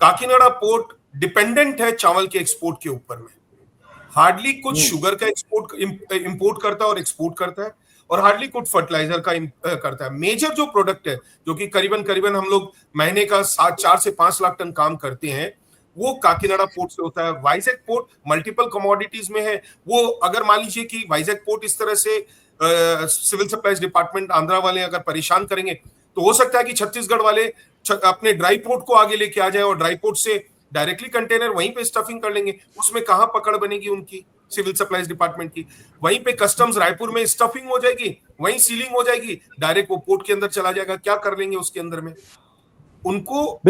काकीनाडा पोर्ट डिपेंडेंट है चावल के एक्सपोर्ट के ऊपर में। हार्डली कुछ शुगर का इंपोर्ट करता है और एक्सपोर्ट करता है, और हार्डली कुड फर्टिलाइजर का करता है। मेजर जो प्रोडक्ट है जो कि करीबन हम लोग महीने का 4 से 5 लाख टन काम करते हैं, वो काकीनाडा पोर्ट से होता है। वाइजैक पोर्ट मल्टीपल कमोडिटीज में है। वो अगर मान लीजिए कि वाइजैक पोर्ट इस तरह से सिविल सप्लाईज डिपार्टमेंट आंध्रा वाले अगर परेशान करेंगे तो हो सकता है कि छत्तीसगढ़ वाले अपने ड्राई पोर्ट को आगे लेके आ जाए और ड्राई पोर्ट से डायरेक्टली कंटेनर वहीं पे स्टफिंग कर लेंगे। उसमें कहां पकड़ बनेगी उनकी सिविल सप्लाईज डिपार्टमेंट की? वहीं पे कस्टम्स रायपुर में स्टफिंग हो जाएगी, वहीं सीलिंग हो जाएगी, डायरेक्ट वो पोर्ट के अंदर चला जाएगा। क्या कर लेंगे उसके अंदर में? उनको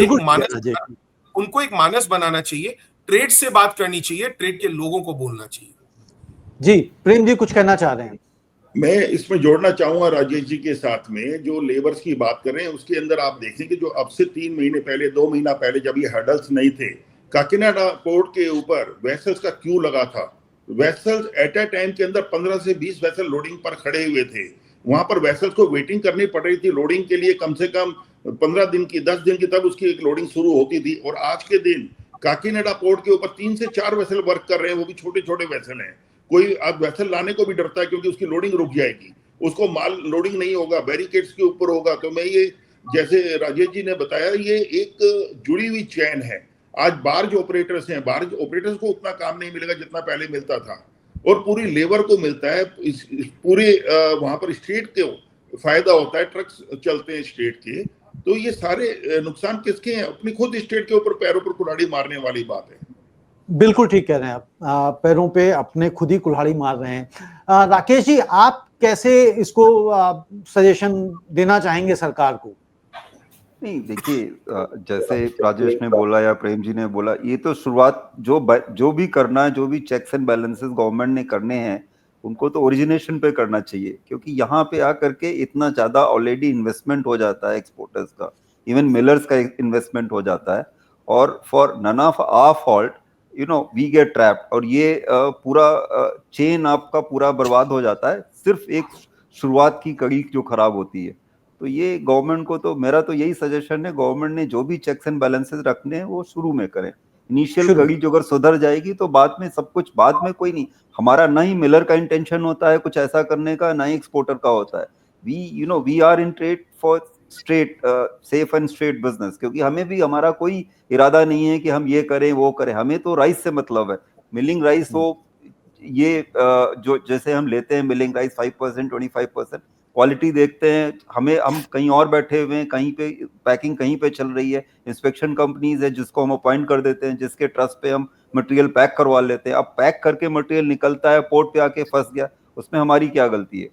एक मानस बनाना चाहिए, ट्रेड से बात करनी चाहिए, ट्रेड के लोगों को बोलना चाहिए। जी प्रेम जी कुछ कहना चाह रहे हैं? मैं इसमें जोड़ना चाहूंगा राजेश जी के साथ में, जो लेबर्स की बात कर रहे हैं उसके अंदर आप देखें कि जो अब से 3 महीने पहले 2 महीना पहले जब ये हर्डल्स नहीं थे, काकीनाडा पोर्ट के ऊपर वेसल्स का क्यू लगा था। वेसल्स एट अ टाइम के अंदर 15 से 20 वेसल लोडिंग पर खड़े हुए थे। वहां पर वेसल्स को वेटिंग करनी पड़ रही थी लोडिंग के लिए, कम से कम 15 दिन की 10 दिन की तब उसकी एक लोडिंग शुरू होती थी। और आज के दिन काकीनाडा पोर्ट के ऊपर 3 से 4 वेसल वर्क कर रहे हैं, वो भी छोटे छोटे वेसल हैं। कोई अब वेसल लाने को भी डरता है क्योंकि उसकी लोडिंग रुक जाएगी, उसको माल लोडिंग नहीं होगा, बैरिकेड्स के ऊपर होगा। तो मैं ये, जैसे राजेश जी ने बताया, ये एक जुड़ी हुई चैन है। आज बार्ज ऑपरेटर्स हैं, बार्ज ऑपरेटर्स को उतना काम नहीं मिलेगा जितना पहले मिलता था, और पूरी लेबर को मिलता है। इस पूरे वहां पर स्टेट को फायदा होता है, ट्रक्स चलते हैं स्टेट के। तो ये सारे नुकसान किसके हैं? अपनी खुद स्टेट के ऊपर पैरों पर कुल्हाड़ी मारने वाली बात है। बिल्कुल ठीक कह रहे हैं आप, पैरों पे अपने खुद ही कुल्हाड़ी मार रहे हैं। राकेश जी आप कैसे इसको सजेशन देना चाहेंगे सरकार को? नहीं देखिए, जैसे राजेश ने बोला या प्रेम जी ने बोला, ये तो शुरुआत जो भी करना है, जो भी चेक्स एंड बैलेंसेस गवर्नमेंट ने करने हैं, उनको तो ओरिजिनेशन पे करना चाहिए। क्योंकि यहाँ पे आकर के इतना ज्यादा ऑलरेडी इन्वेस्टमेंट हो जाता है एक्सपोर्टर्स का, इवन मिलर्स का इन्वेस्टमेंट हो जाता है, और for none of our fault we get trapped, और ये पूरा चेन आपका पूरा बर्बाद हो जाता है सिर्फ एक शुरुआत की कड़ी जो खराब होती है। तो ये गवर्नमेंट को, तो मेरा तो यही सजेशन है, गवर्नमेंट ने जो भी चेक्स एंड बैलेंसेस रखने हैं वो शुरू में करें। इनिशियल कड़ी जो अगर सुधर जाएगी तो बाद में सब कुछ, बाद में कोई नहीं, हमारा ना ही मिलर का इंटेंशन होता है कुछ ऐसा करने का, ना ही एक्सपोर्टर का होता है। We are in trade for straight safe and straight business, क्योंकि हमें भी हमारा कोई इरादा नहीं है कि हम ये करें वो करें, हमें तो राइस से मतलब है। मिलिंग राइस हो, ये जो जैसे हम लेते हैं मिलिंग राइस 5% 25%, क्वालिटी देखते हैं, हम कहीं और बैठे हुए हैं, कहीं पे पैकिंग कहीं पे चल रही है, इंस्पेक्शन कंपनीज है जिसको हम अपॉइंट कर देते हैं, जिसके ट्रस्ट पे हम मटेरियल पैक करवा लेते हैं। अब पैक करके मटेरियल निकलता है, पोर्ट पे आके फंस गया, उसमें हमारी क्या गलती है?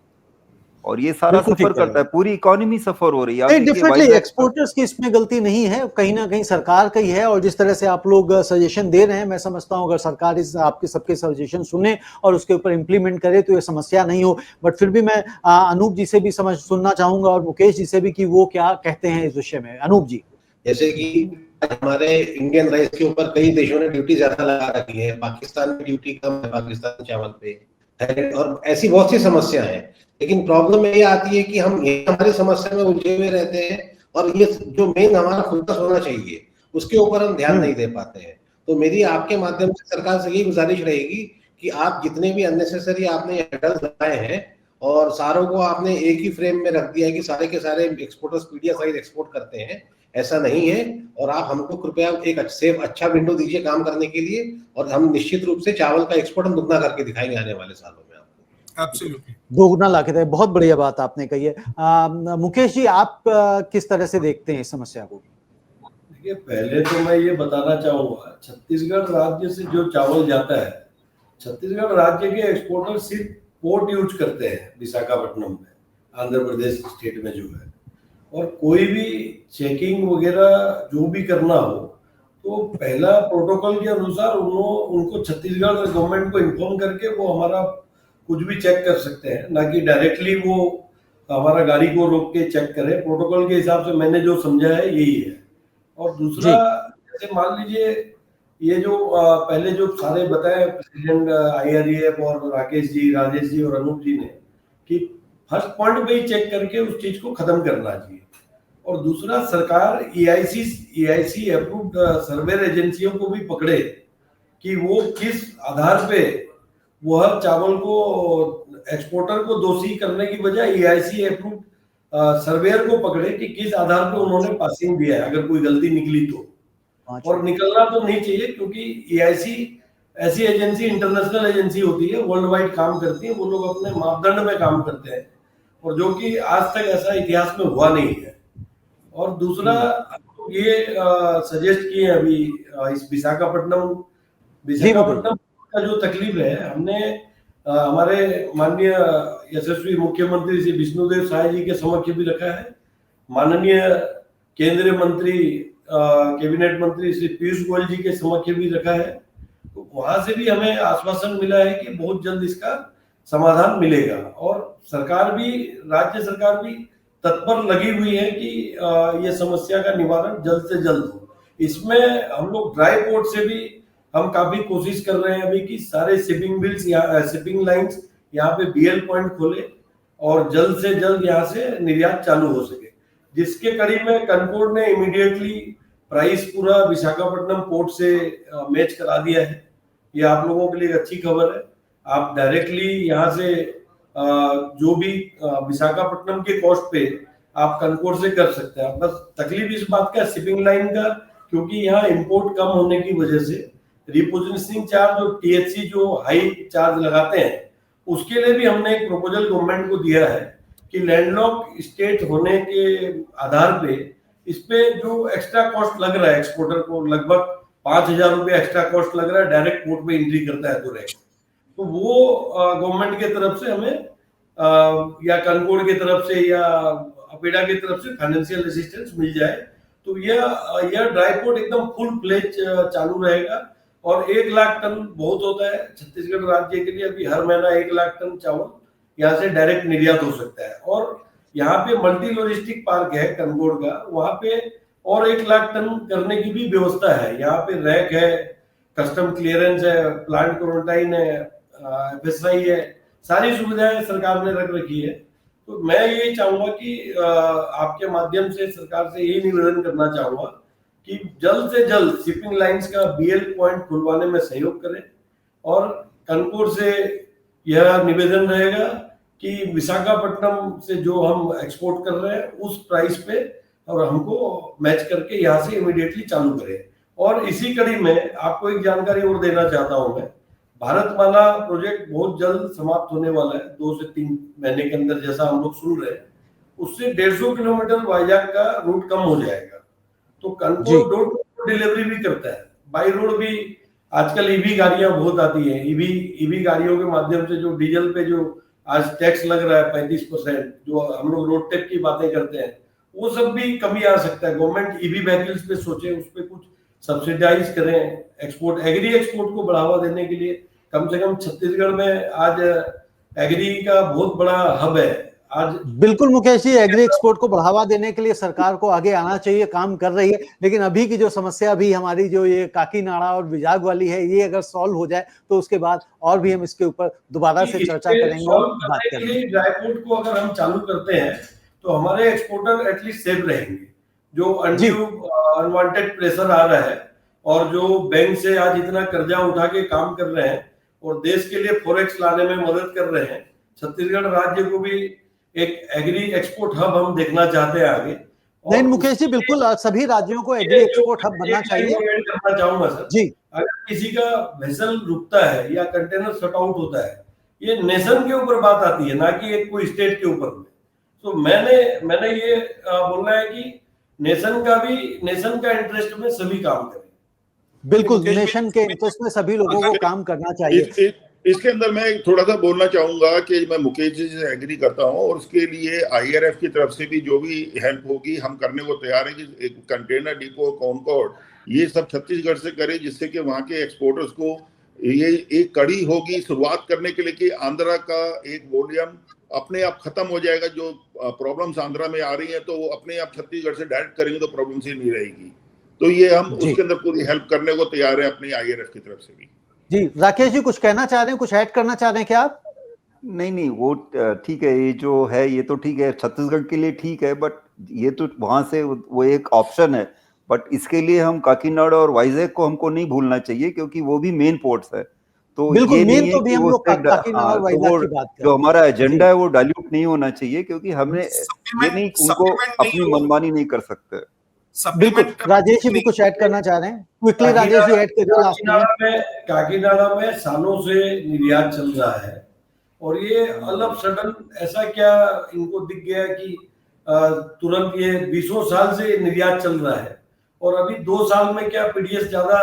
और ये सारा सफर करता है, पूरी इकोनॉमी सफर हो रही है। डेफिनेटली एक्सपोर्टर्स की इसमें गलती नहीं है, कहीं ना कहीं सरकार का ही है। और जिस तरह से आप लोग सजेशन दे रहे हैं, मैं समझता हूं अगर सरकार इस आपके सबके सजेशन सुने और उसके ऊपर इम्प्लीमेंट करे तो ये समस्या नहीं हो। बट फिर भी मैं अनूप जी से भी सुनना चाहूंगा और मुकेश जी से भी कि वो क्या कहते हैं इस विषय में। अनूप जी। जैसे कि हमारे इंडियन राइस के ऊपर कई देशों ने ड्यूटी ज्यादा लगा रखी है, पाकिस्तान में ड्यूटी कम है, पाकिस्तान चावल पे, और ऐसी बहुत सी समस्या है। लेकिन प्रॉब्लम ये आती है कि हम हमारी समस्या में उलझे हुए रहते हैं, और ये जो मेन हमारा फोकस होना चाहिए उसके ऊपर हम ध्यान नहीं दे पाते हैं। तो मेरी आपके माध्यम से सरकार से यही गुजारिश रहेगी कि आप जितने भी अननेसेसरी आपने हर्डल्स लगाए हैं और सारों को आपने एक ही फ्रेम में रख दिया है कि सारे के सारे एक्सपोर्टर्स पीडीएस राइस एक्सपोर्ट करते हैं, ऐसा नहीं है। और आप हमको कृपया एक अच्छा विंडो दीजिए काम करने के लिए, और हम निश्चित रूप से चावल का एक्सपोर्ट हम दुगना करके दिखाएंगे आने वाले सालों में आपको। एब्सोल्युटली दोगुना लाके दे, बहुत बढ़िया बात आपने कही है। मुकेश जी आप किस तरह से देखते हैं इस समस्या को? देखिए, पहले तो मैं ये बताना चाहूंगा, छत्तीसगढ़ राज्य से जो चावल जाता है, छत्तीसगढ़ राज्य के एक्सपोर्टर सिर्फ पोर्ट यूज करते हैं विशाखापट्टनम में, आंध्र प्रदेश स्टेट में जो है। और कोई भी चेकिंग वगैरह जो भी करना हो तो पहला प्रोटोकॉल के अनुसार उनको छत्तीसगढ़ गवर्नमेंट को इन्फॉर्म करके वो हमारा कुछ भी चेक कर सकते हैं, ना कि डायरेक्टली वो हमारा गाड़ी को रोक के चेक करे। प्रोटोकॉल के हिसाब से मैंने जो समझा है यही है। और दूसरा, जैसे मान लीजिए ये जो पहले जो सारे बताए प्रेसिडेंट IREF और राकेश जी, राजेश जी और अनूप जी ने, कि फर्स्ट पॉइंट पे ही चेक करके उस चीज को खत्म करना चाहिए। और दूसरा, सरकार EIC अप्रूव्ड सर्वेयर एजेंसियों को भी पकड़े कि वो किस आधार पे वो हर चावल को एक्सपोर्टर को दोषी करने की बजाय EIC अप्रूव सर्वेयर को पकड़े कि किस आधार पर उन्होंने पासिंग दिया है, अगर कोई गलती निकली तो। और निकलना तो नहीं चाहिए, क्योंकि EIC ऐसी एजेंसी, इंटरनेशनल एजेंसी होती है, वर्ल्ड वाइड काम करती है, वो लोग अपने मापदंड में काम करते हैं, और जो कि आज तक ऐसा इतिहास में हुआ नहीं है। और दूसरा ये सजेस्ट किए अभी इस विशाखापट्टनम का जो तकलीफ है, हमने हमारे माननीय यशस्वी मुख्यमंत्री श्री विष्णुदेव साय जी के समक्ष भी रखा है, माननीय केंद्रीय मंत्री कैबिनेट मंत्री श्री पीयूष गोयल जी के समक्ष भी रखा है। तो वहां से भी हमें आश्वासन मिला है कि बहुत जल्द इसका समाधान मिलेगा, और सरकार भी, राज्य सरकार भी तत्पर लगी हुई है कि ये समस्या का निवारण जल्द से जल्द हो। इसमें हम लोग ड्राई पोर्ट से भी हम काफी कोशिश कर रहे हैं अभी कि सारे शिपिंग लाइंस यहाँ पे BL पॉइंट खोले और जल्द से जल्द यहाँ से निर्यात चालू हो सके, जिसके कड़ी में कनकोर्ड ने इमीडिएटली प्राइस पूरा विशाखापट्टनम पोर्ट से मैच करा दिया है। ये आप लोगों के लिए अच्छी खबर है। आप डायरेक्टली यहाँ से जो भी विशाखापट्टनम के कॉस्ट पे आप कनकोर्ड से कर सकते हैं। बस तकलीफ इस बात का शिपिंग लाइन का, क्योंकि यहाँ इंपोर्ट कम होने की वजह से रिपोजिशनिंग चार्ज और THC जो हाई चार्ज लगाते हैं, उसके लिए भी हमने एक प्रपोजल गवर्नमेंट को दिया है कि लैंडलॉक स्टेट होने के आधार पे इस पे जो एक्स्ट्रा कॉस्ट लग रहा है एक्सपोर्टर को, लगभग 5,000 रुपये एक्स्ट्रा कॉस्ट लग रहा है, डायरेक्ट पोर्ट पे एंट्री करता है तो वो गवर्नमेंट की तरफ से हमें या कनकोर्ड की तरफ से या अपेडा की तरफ से फाइनेंशियल असिस्टेंस मिल जाए, तो यह ड्राई पोर्ट एकदम फुल प्लेज चालू रहेगा। और 1 लाख टन बहुत होता है छत्तीसगढ़ राज्य के लिए। अभी हर महीना 1 लाख टन चावल यहाँ से डायरेक्ट निर्यात हो सकता है। और यहाँ पे मल्टी लॉजिस्टिक पार्क है कनकोर्ड का, वहां पे और 1 लाख टन करने की भी व्यवस्था है। यहाँ पे रैक है, कस्टम क्लियरेंस है, प्लांट क्वारंटाइन है, FSI है, सारी सुविधाएं सरकार ने रख रखी है। तो मैं ये चाहूंगा कि आपके माध्यम से सरकार से यही निवेदन करना चाहूंगा कि जल्द से जल्द शिपिंग लाइंस का BL पॉइंट खुलवाने में सहयोग करें। और कनकोर्ड से यह निवेदन रहेगा कि विशाखापट्टनम से जो हम एक्सपोर्ट कर रहे हैं उस प्राइस पे और हमको मैच करके यहाँ से इमीडिएटली चालू करें। और इसी कड़ी में आपको एक जानकारी और देना चाहता हूं मैं, भारतमाला प्रोजेक्ट बहुत जल्द समाप्त होने वाला है, 2 से 3 महीने के अंदर, जैसा हम लोग सुन रहे हैं। उससे 150 किलोमीटर वाइजाग का रूट कम हो जाएगा। तो कनकोर्ड डोर टू डोर डिलीवरी भी करता है, बाई रोड भी। आजकल EV गाड़ियां बहुत आती हैं, EV गाड़ियों के माध्यम से जो डीजल पे जो आज टैक्स लग रहा है 35%, जो हम लोग रोड टैक्स की बातें करते हैं, वो सब भी कमी आ सकता है। गवर्नमेंट EV व्हीकल्स पे सोचे, उस पे कुछ सब्सिडाइज करें। एक्सपोर्ट, एग्री एक्सपोर्ट को बढ़ावा देने के लिए कम से कम छत्तीसगढ़ में आज एग्री का बहुत बड़ा हब है। आज बिल्कुल मुकेश जी, एग्री एक्सपोर्ट को बढ़ावा देने के लिए सरकार को आगे आना चाहिए, काम कर रही है। लेकिन अभी की जो समस्या भी हमारी जो ये काकीनाडा और विजाग वाली है, ये अगर सॉल्व हो जाए तो उसके बाद और भी हम इसके ऊपर दोबारा से चर्चा करेंगे और बात करेंगे। ड्राई पोर्ट को अगर हम चालू करते हैं तो हमारे एक्सपोर्टर एटलीस्ट सेफ रहेंगे। जो अनवांटेड प्रेशर आ रहा है और जो बैंक से आज इतना कर्जा उठा के काम कर रहे हैं और देश के लिए फॉरेक्स लाने में मदद कर रहे हैं, छत्तीसगढ़ राज्य को भी एक एग्री एक्सपोर्ट हब हम देखना चाहते हैं आगे। नहीं मुकेश जी, बिल्कुल सभी राज्यों को एग्री एक्सपोर्ट हब बनना चाहिए। करना चाहूंगा सर जी, अगर किसी का वेसल रुकता है या कंटेनर शट आउट होता है, ये नेशन के ऊपर बात आती है, ना कि एक कोई स्टेट के ऊपर में। तो मैंने ये बोलना है कि नेशन का इंटरेस्ट में सभी काम करें। बिल्कुल, नेशन के इंटरेस्ट में सभी लोगों को काम करना चाहिए। इसके अंदर मैं थोड़ा सा बोलना चाहूंगा कि मैं मुकेश जी से एग्री करता हूं, और उसके लिए IRF की तरफ से भी जो भी हेल्प होगी हम करने को तैयार है कि एक कंटेनर डिपो, कॉनकॉर्ड, ये सब छत्तीसगढ़ से करें, जिससे कि वहां के एक्सपोर्टर्स को ये एक कड़ी होगी शुरुआत करने के लिए कि आंध्रा का एक वॉल्यूम अपने आप खत्म हो जाएगा। जो प्रॉब्लम्स आंध्रा में आ रही है तो वो अपने आप छत्तीसगढ़ से डायरेक्ट करेंगे तो प्रॉब्लम्स ही नहीं रहेगी। तो ये हम उसके अंदर पूरी हेल्प करने को तैयार है अपनी IRF की तरफ से भी। जी राकेश जी, कुछ कहना चाह रहे हैं, कुछ ऐड करना चाह रहे हैं क्या आप? नहीं, वो ठीक है, ये जो है ये तो ठीक है, छत्तीसगढ़ के लिए ठीक है, बट ये तो वहां से वो एक ऑप्शन है। बट इसके लिए हम काकीनाडा और वाइजैक को हमको नहीं भूलना चाहिए, क्योंकि वो भी मेन पोर्ट्स है। तो बिल्कुल, ये मेन नहीं है तो भी कि हम वो लोग उससे काकीनाडा और तो वाइजैक वो की बात कर जो रहे हैं। हमारा एजेंडा जी, है वो डाइल्यूट नहीं होना चाहिए, क्योंकि हमने ये नहीं, उनको सप्लीमेंट नहीं अपनी हो, मनमानी नहीं कर सकते। बिल्कुल। सप्लीमेंट राजेश जी भी नहीं। कुछ ऐड करना चाह रहे हैं, क्विकली राजेश जी ऐड करिए लास्ट में। काकीनाडा में सालों से निर्यात चल रहा है, और ये ऑल ऑफ सडन ऐसा क्या इनको दिख गया कि तुरंत, ये 20 साल से निर्यात चल रहा है और अभी 2 साल में क्या पीडीएस ज्यादा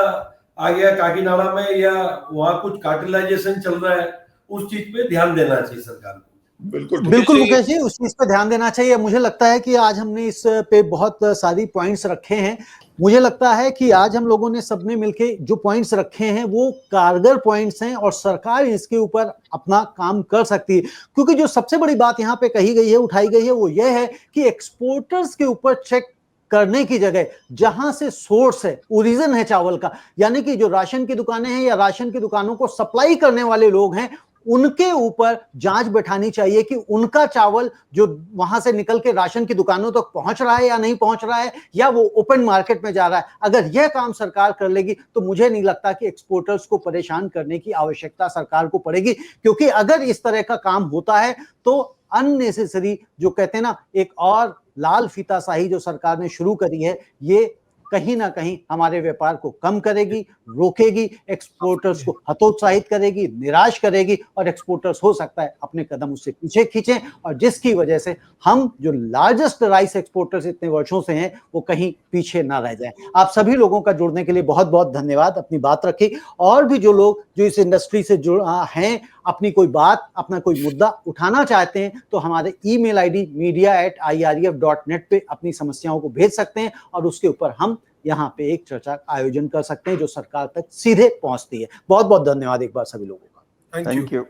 आ गया काकीनाडा में, या वहाँ कुछ कार्टिलाइजेशन चल रहा है? उस चीज पे ध्यान देना चाहिए सरकार को। बिल्कुल मुकेश जी, उस चीज पे ध्यान देना चाहिए। मुझे लगता है कि आज हमने इस पे बहुत सारी पॉइंट्स रखे हैं। मुझे लगता है कि आज हम लोगों ने सबने मिलके जो पॉइंट्स रखे हैं वो कारगर पॉइंट्स हैं, और सरकार इसके ऊपर अपना काम कर सकती है। क्योंकि जो सबसे बड़ी बात यहाँ पे कही गई है, उठाई गई है, वो ये है कि एक्सपोर्टर्स के ऊपर चेक करने की जगह जहां से सोर्स है, ओरिजिन है चावल का, यानी कि जो राशन की दुकानें हैं या राशन की दुकानों को सप्लाई करने वाले लोग हैं, उनके ऊपर जांच बैठानी चाहिए कि उनका चावल जो वहां से निकल के राशन की दुकानों तक पहुंच रहा है या नहीं पहुंच रहा है, या वो ओपन मार्केट में जा रहा है। अगर यह काम सरकार कर लेगी तो मुझे नहीं लगता कि एक्सपोर्टर्स को परेशान करने की आवश्यकता सरकार को पड़ेगी, क्योंकि अगर इस तरह का काम होता है तो अननेसेसरी, जो कहते हैं ना, एक और लाल फीताशाही जो सरकार ने शुरू करी है, ये कहीं ना कहीं हमारे व्यापार को कम करेगी, रोकेगी, एक्सपोर्टर्स को हतोत्साहित करेगी, निराश करेगी, और एक्सपोर्टर्स हो सकता है अपने कदम उससे पीछे खींचें, और जिसकी वजह से हम जो लार्जेस्ट राइस एक्सपोर्टर्स इतने वर्षों से हैं वो कहीं पीछे ना रह जाएं। आप सभी लोगों का जुड़ने के लिए बहुत बहुत धन्यवाद। अपनी बात रखी, और भी जो लोग जो इस इंडस्ट्री से जुड़ हैं, अपनी कोई बात, अपना कोई मुद्दा उठाना चाहते हैं, तो हमारे ईमेल आईडी media@iref.net पे अपनी समस्याओं को भेज सकते हैं, और उसके ऊपर हम यहाँ पे एक चर्चा का आयोजन कर सकते हैं जो सरकार तक सीधे पहुंचती है। बहुत बहुत धन्यवाद एक बार सभी लोगों का। Thank you.